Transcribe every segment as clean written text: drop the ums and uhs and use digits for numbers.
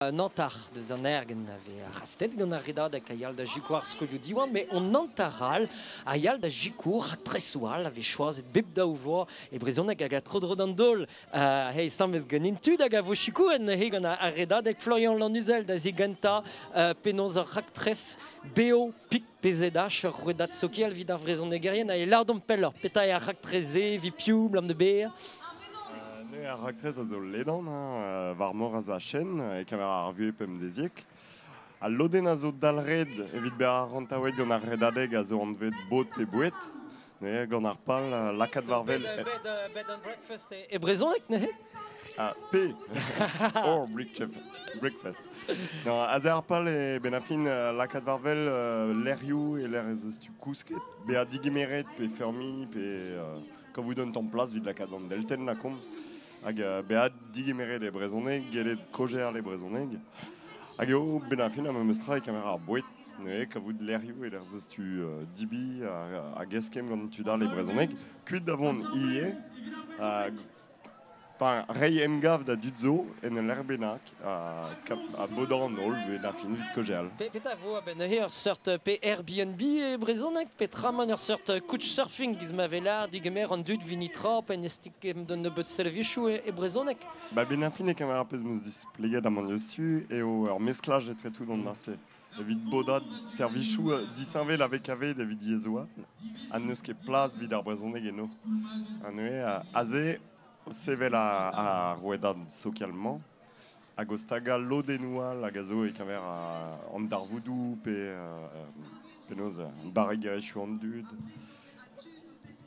Nantar deus an ergen a rastet gant ar redadek a yal da jikoar skolioù diwan, mais on nantaral a yal da jikour rak tresoal a vez choazet bep da ouvoa e brezhoneg hag a tro-dro d'an dol. Hei, sammez ganin tud hag a vo chikouren he gant a redadek Florian Lanuzel da ziganta penaos ar rak tres beo pik PZH ur redat sokial vid ar brezhoneg erien a e lardom peller peta e a rak treze vi piou blam de beer. Ar raktrez a zo ledan, war mor a za chen, e kamer ar vue pem deziek. A loden a zo dalred evit ber ar rantaouet gant ar redadeg a zo an vet bot e bouet. Gant ar pal lakad varvel. Bed and breakfast e brezhoneg, ne? P. Or breakfast. Non, a ze ar pal e ben a fin lakad varvel lerioù e ler ez eus tu kousket. Be a digimeret pe fermi pe quand vous donne ton place vid lakad an delten la kom. Hag beat digimeret e brezhoneg, gelet kojer le brezhoneg. Hag eo ben a fin am eus tra e kamer ar bouet, kavout lerioù e ler zeus tu dibi a geskem gant tu dar le brezhoneg. Kuit davon ie, rei emgav da dudzo en ler benak a bodan an ol ben a fin vid kojer. Peta vo ben ur sort pe Airbnb e brezhoneg, petra man ur sort couchsurfing giz ma velar digemer an dud vinitra pen estik em don nebeut selvichou e brezhoneg. Ben a fin e kamer a pez meus displeget am an deus eo ur mesklaj etre tout d'an darse. Evit bodad servichou disinvel avec aved evit diezoa, an neus ket plas vid ar brezhoneg eno. An aze sevel a rouedad sokialman, hag o stagal lodenoual hag a zo e kamer an darvoudou pe noz an barreg erechou an dud,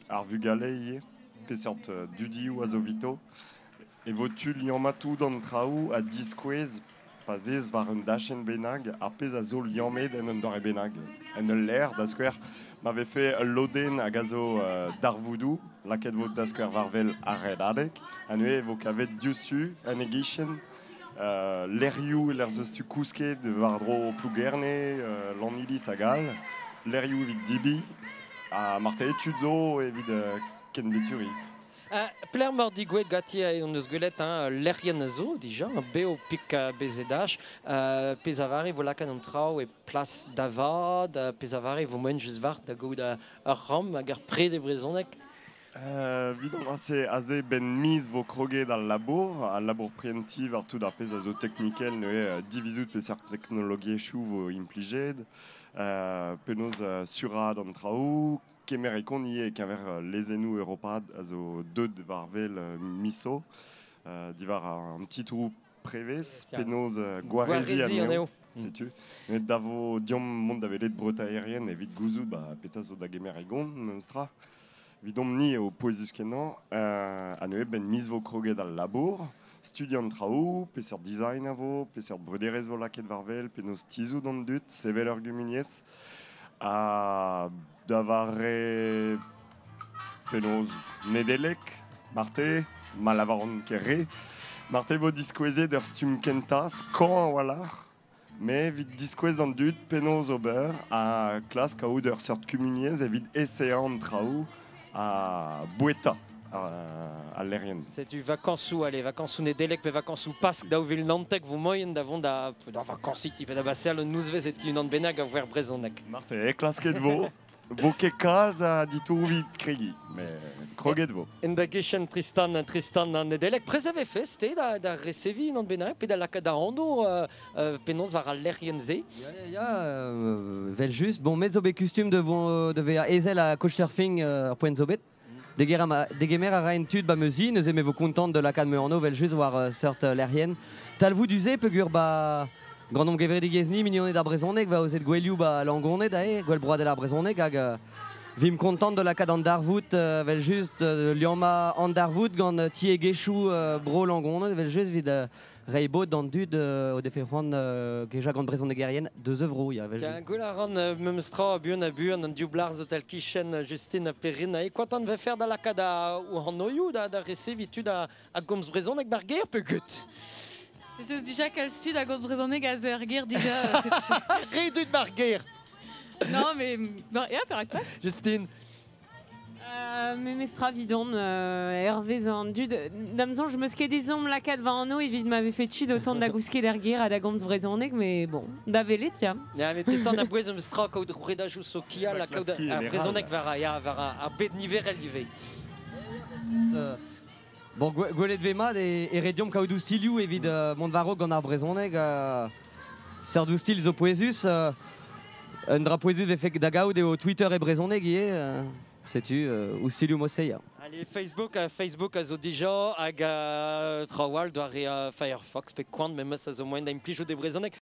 ar vugale ie, pe sort dudioù a zo vito, e vo tu liammatou d'an traoù a diskouez pa zez war un dachen benag, ar pez a zo liamet en un dore benag. En ul ler da skwer m'ave fait loden hag a zo darvoudou, laket vo da skwer varvel a redadek, anue vo kavet diustu en egichen, lerioù ler zeus tu kousket war dro plougerne, l'anilis a gal, lerioù vid dibi, a marte etudzo evit ken beturi. Pler mordigouet gati an eus gwelet lerien zo, dija, beo pik BZH, pez avari vo lakan an trao e plas davad, pez avari vo moen just vart da gout ur ram hag ar pred e brezhoneg. Vidon aze ben miz vo kroget al labour preventiv ar tout ar pez a zo teknikel neue divizout pe seurt teknologiechou vo implijet, penoz surad an traoù, kemer e kon ie kaver lezenou europad a zo deud varvel miso, divar an titrou prevez, penoz gwarezi an eo. Setu. Met davo diom mont da velet brot aérien evit gouzout peta zo da gemer e gont monstra. Vidom ni eo poezus kenan, anue ben miz vo kroget al labour, studiant traoù, pe seurt design a vo, pe seurt brederez vo laket varvel, penaos tizou d'an dut, sevel ur gumuniez, a davare penaos nedelek, marte, malavaron kerre, marte vo diskouezet ur stum kenta, skan a walar, me vid diskouez d'an dut, penaos ober, a klas kaout ur sort gumuniez evit esean traoù, a Boueta, à l'Erien. C'est du vacances allez, vacances nedelek, pe vacances pask da ouvel nantek vo moyen davon da vacances type da basel nous vezet une an benag a ver brezhoneg. Marte, e klasket vo, vo ket kalz a ditou vit kregi, mais kroget vo. En da gechen Tristan nedelek, prez ave fest da resevi une an benag, pe da laka da ando penaos var al l'Erien ze. Ya, vel just, bon, met zo bet kustum de ver ezel a couchsurfing poent zo bet. Degemer a raen tud ba meuzi, neuze me vo kontant de lakad me anno vel just war seurt l'Erien. Talvou duze pegur grandom gevredigez gezni mignonet ar brezhoneg va ozet gwelioù langonet gwell broadel ar brezhoneg hag vim kontant de lakad an darvout vel just liamma an darvout gant tie gechou bro langonet vel just vid reibot d'an dud o defe c'hoant geja gant brezhoneg erien 2 euro ya vel just. Gwell a ran memstra a buan an diou-blarz tal kichen Justine Perrin. E quoi t'en veut faire da lakad ou an noioù da resevi tud a gomz brezhoneg bar ger pe gut? C'est déjà qu'elle sud à gauche brezhoneg à zerguer déjà. Redut bar ger. Non mais ja, perak pas. Justine. Mais stravidon, Hervé Zandud. Damzon, je me skais des hommes la 4 20 ans, et vite m'avait fait tuer d'autant de la gousquet d'erguir à la gombe vraisonnek, mais bon, d'avelet, tiens. Mais Tristan a bouez un stra kaout redajou sokia, la kaout a brezonek vara a bed niver elive. Bon, gwelet vemad e rediom kaoudou stiliou evit Montvaro gant ar brezonek serdou stil zo poezus un dra poezus vefek da gaout eo Twitter e brezonek sais-tu ou stiliou moseia. Allez, Facebook a zo dija hag trawal doare Firefox pe kwant, mais ça zo moyen d'implijo de brezonek.